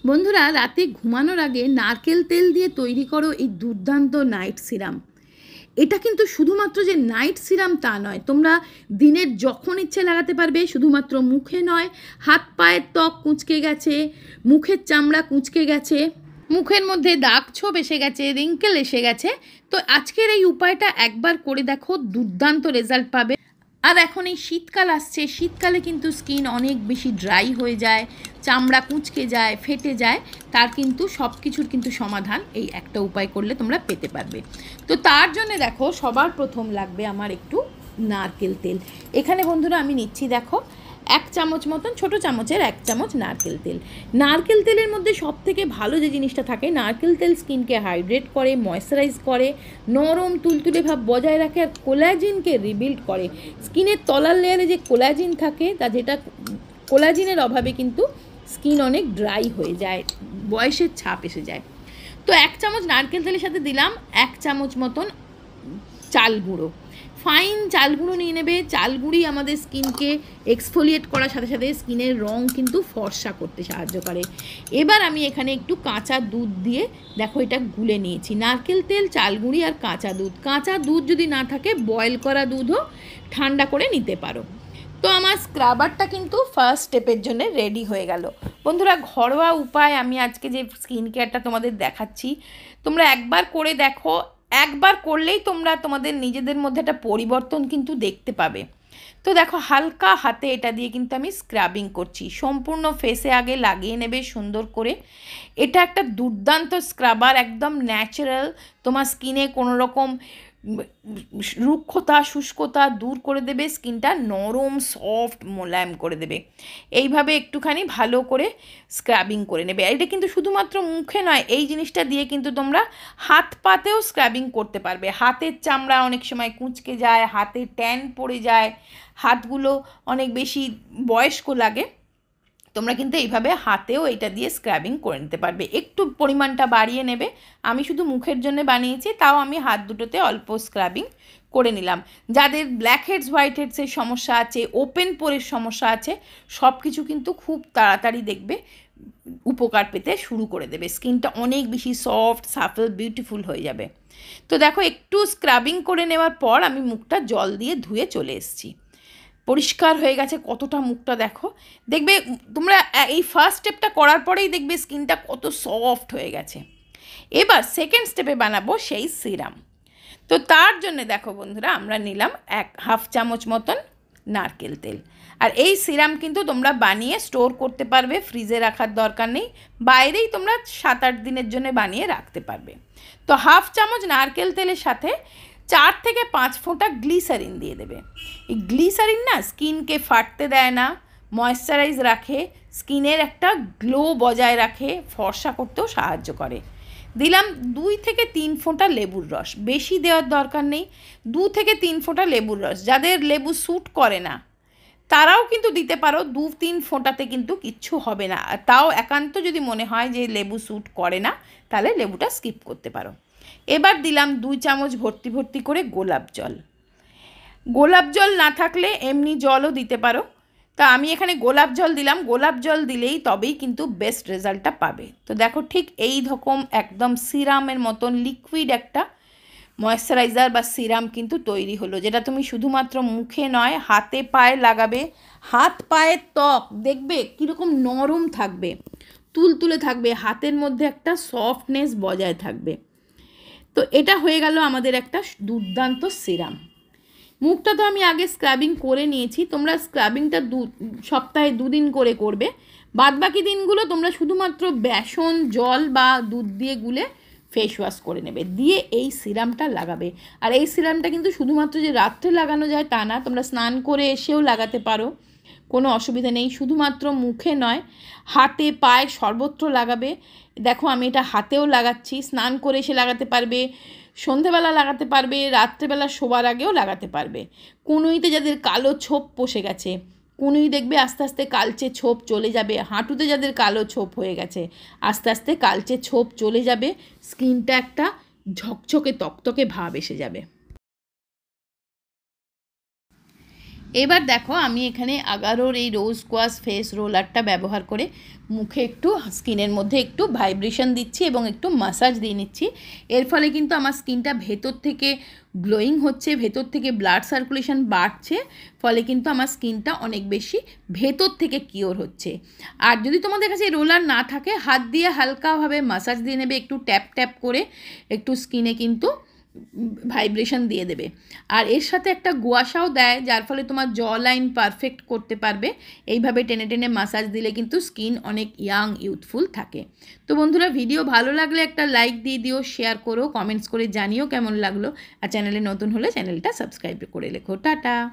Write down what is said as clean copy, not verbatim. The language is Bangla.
বন্ধুরা, রাতে ঘুমানোর আগে নারকেল তেল দিয়ে তৈরি করো এই দুর্দান্ত নাইট সিরাম। এটা কিন্তু শুধুমাত্র যে নাইট সিরাম তা নয়, তোমরা দিনের যখন ইচ্ছে লাগাতে পারবে। শুধুমাত্র মুখে নয়, হাত পায়ের ত্বক কুঁচকে গেছে, মুখের চামড়া কুঁচকে গেছে, মুখের মধ্যে দাগ ছোপ এসে গেছে, রিঙ্কেল এসে গেছে, তো আজকের এই উপায়টা একবার করে দেখো, দুর্দান্ত রেজাল্ট পাবে। আর এখন এই শীতকাল আসছে, শীতকালে কিন্তু স্কিন অনেক বেশি ড্রাই হয়ে যায়, চামড়া কুঁচকে যায়, ফেটে যায়। তার কিন্তু সব কিছুর কিন্তু সমাধান এই একটা উপায় করলে তোমরা পেতে পারবে। তো তার জন্য দেখো, সবার প্রথম লাগবে আমার একটু নারকেল তেল। এখানে বন্ধুরা আমি নিচ্ছি, দেখো 1 চামচ মতন, ছোটো চামচের 1 চামচ নারকেল তেল। নারকেল তেলের মধ্যে সবথেকে ভালো যে জিনিসটা থাকে, নারকেল তেল স্কিনকে হাইড্রেট করে, ময়েশ্চারাইজ করে, নরম তুলতুলে ভাব বজায় রাখে, আর কোলাজিনকে রিবিল্ড করে। স্কিনের তলার লেয়ারে যে কোলাজিন থাকে, তা যেটা কোলাজিনের অভাবে কিন্তু স্কিন অনেক ড্রাই হয়ে যায়, বয়সের ছাপ এসে যায়। তো 1 চামচ নারকেল তেলের সাথে দিলাম 1 চামচ মতন চাল গুঁড়ো। ফাইন চাল গুঁড়ো নিয়ে নেবে। চাল গুঁড়ি আমাদের স্কিনকে এক্সফোলিয়েট করার সাথে সাথে স্কিনের রং কিন্তু ফর্সা করতে সাহায্য করে। এবার আমি এখানে একটু কাঁচা দুধ দিয়ে, দেখো এটা গুলে নিয়েছি। নারকেল তেল, চাল গুঁড়ি আর কাঁচা দুধ। কাঁচা দুধ যদি না থাকে, বয়েল করা দুধও ঠান্ডা করে নিতে পারো। তো আমার স্ক্রাবারটা কিন্তু ফার্স্ট স্টেপের জন্য রেডি হয়ে গেল। বন্ধুরা, ঘরোয়া উপায় আমি আজকে যে স্কিন কেয়ারটা তোমাদের দেখাচ্ছি, তোমরা একবার করে দেখো। একবার করলেই তোমরা তোমাদের নিজেদের মধ্যে একটা পরিবর্তন কিন্তু দেখতে পাবে। তো দেখো, হালকা হাতে এটা দিয়ে কিন্তু আমি স্ক্রাবিং করছি। সম্পূর্ণ ফেসে আগে লাগিয়ে নেবে সুন্দর করে। এটা একটা দুর্দান্ত স্ক্রাবার, একদম ন্যাচারাল। তোমার স্কিনে কোনো রকম রুক্ষতা, শুষ্কতা দূর করে দেবে, স্কিনটা নরম, সফট, মোলায়েম করে দেবে। এইভাবে একটুখানি ভালো করে স্ক্রাবিং করে নেবে। এটা কিন্তু শুধুমাত্র মুখে নয়, এই জিনিসটা দিয়ে কিন্তু তোমরা হাত পাতেও স্ক্রাবিং করতে পারবে। হাতের চামড়া অনেক সময় কুঁচকে যায়, হাতে ট্যান পড়ে যায়, হাতগুলো অনেক বেশি বয়স্ক লাগে, তোমরা কিন্তু এইভাবে হাতেও এটা দিয়ে স্ক্রাবিং করে নিতে পারবে। একটু পরিমাণটা বাড়িয়ে নেবে। আমি শুধু মুখের জন্য বানিয়েছি, তাও আমি হাত দুটোতে অল্প স্ক্রাবিং করে নিলাম। যাদের ব্ল্যাক হেডস, হোয়াইট হেডসের সমস্যা আছে, ওপেন পোরের সমস্যা আছে, সব কিছু কিন্তু খুব তাড়াতাড়ি দেখবে উপকার পেতে শুরু করে দেবে। স্কিনটা অনেক বেশি সফট, সাফল, বিউটিফুল হয়ে যাবে। তো দেখো, একটু স্ক্রাবিং করে নেওয়ার পর আমি মুখটা জল দিয়ে ধুয়ে চলে এসেছি। পরিষ্কার হয়ে গেছে কতটা মুখটা, দেখো। দেখবে তোমরা এই ফার্স্ট স্টেপটা করার পরেই দেখবে স্কিনটা কত সফট হয়ে গেছে। এবার সেকেন্ড স্টেপে বানাবো সেই সিরাম। তো তার জন্য দেখো বন্ধুরা, আমরা নিলাম 1/2 চামচ মতন নারকেল তেল। আর এই সিরাম কিন্তু তোমরা বানিয়ে স্টোর করতে পারবে, ফ্রিজে রাখার দরকার নেই। বাইরেই তোমরা 7-8 দিনের জন্য বানিয়ে রাখতে পারবে। তো 1/2 চামচ নারকেল তেলের সাথে 4 থেকে 5 ফোঁটা গ্লিসারিন দিয়ে দেবে। এই গ্লিসারিন না স্কিনকে ফাটতে দেয় না, ময়েশ্চারাইজ রাখে, স্কিনের একটা গ্লো বজায় রাখে, ফর্সা করতেও সাহায্য করে। দিলাম 2 থেকে 3 ফোঁটা লেবুর রস। বেশি দেওয়ার দরকার নেই, 2 থেকে 3 ফোঁটা লেবুর রস। যাদের লেবু স্যুট করে না, তারাও কিন্তু দিতে পারো। 2-3 ফোঁটাতে কিন্তু কিচ্ছু হবে না। তাও একান্ত যদি মনে হয় যে লেবু স্যুট করে না, তাহলে লেবুটা স্কিপ করতে পারো। এবার দিলাম 2 চামচ ভর্তি ভর্তি করে গোলাপ জল। গোলাপ জল না থাকলে এমনি জলও দিতে পারো। তা আমি এখানে গোলাপ জল দিলাম। গোলাপ জল দিলেই তবেই কিন্তু বেস্ট রেজাল্টটা পাবে। তো দেখো, ঠিক এই রকম একদম সিরামের মতন লিকুইড একটা ময়েশ্চারাইজার বা সিরাম কিন্তু তৈরি হলো, যেটা তুমি শুধুমাত্র মুখে নয়, হাতে পায়ে লাগাবে। হাত পায়ের ত্বক দেখবে কীরকম নরম থাকবে, তুলতুলে থাকবে, হাতের মধ্যে একটা সফটনেস বজায় থাকবে। তো এটা হয়ে গেল আমাদের একটা দুর্দান্ত সিরাম। মুখটা তো আমি আগে স্ক্রাবিং করে নিয়েছি। তোমরা স্ক্রাবিংটা সপ্তাহে 2 দিন করে করবে। বাদবাকি দিনগুলো তোমরা শুধুমাত্র বেসন, জল বা দুধ দিয়ে গুলে ফেস ওয়াশ করে নেবে, দিয়ে এই সিরামটা লাগাবে। আর এই সিরামটা কিন্তু শুধুমাত্র যে রাত্রে লাগানো যায় তা না, তোমরা স্নান করে এসেও লাগাতে পারো, কোনো অসুবিধা নেই। শুধুমাত্র মুখে নয়, হাতে পায়ে সর্বত্র লাগাবে। দেখো, আমি এটা হাতেও লাগাচ্ছি, স্নান করে এসে লাগাতে পারবে, সন্ধেবেলা লাগাতে পারবে, রাত্রেবেলা শোবার আগেও লাগাতে পারবে। কনুইতে যাদের কালো ছোপ বসে গেছে, কনুই দেখবে আস্তে আস্তে কালচে ছোপ চলে যাবে। হাঁটুতে যাদের কালো ছোপ হয়ে গেছে, আস্তে আস্তে কালচে ছোপ চলে যাবে, স্কিনটা একটা ঝকঝকে তকতকে ভাব এসে যাবে। এবার দেখো আমি এখানে আগারোর এই রোজ কোয়াশ ফেস রোলারটা ব্যবহার করে মুখে একটু স্কিনের মধ্যে একটু ভাইব্রেশন দিচ্ছি এবং একটু মাসাজ দিয়ে নিচ্ছি। এর ফলে কিন্তু আমার স্কিনটা ভেতর থেকে গ্লোয়িং হচ্ছে, ভেতর থেকে ব্লাড সার্কুলেশন বাড়ছে, ফলে কিন্তু আমার স্কিনটা অনেক বেশি ভেতর থেকে কিওর হচ্ছে। আর যদি তোমাদের কাছে রোলার না থাকে, হাত দিয়ে হালকাভাবে মাসাজ দিয়ে নেবে, একটু ট্যাপ ট্যাপ করে একটু স্কিনে কিন্তু ভাইব্রেশন দিয়ে দেবে। আর এর সাথে একটা গুয়াশাও দেয়, যার ফলে তোমার জ লাইন পারফেক্ট করতে পারবে। এইভাবে টেনে টেনে মাসাজ দিলে কিন্তু স্কিন অনেক ইয়াং ইউথফুল থাকে। তো বন্ধুরা, ভিডিও ভালো লাগলে একটা লাইক দিয়ে দিও, শেয়ার করো, কমেন্টস করে জানিও কেমন লাগলো। আর চ্যানেলে নতুন হলে চ্যানেলটা সাবস্ক্রাইব করে লেখো। টাটা।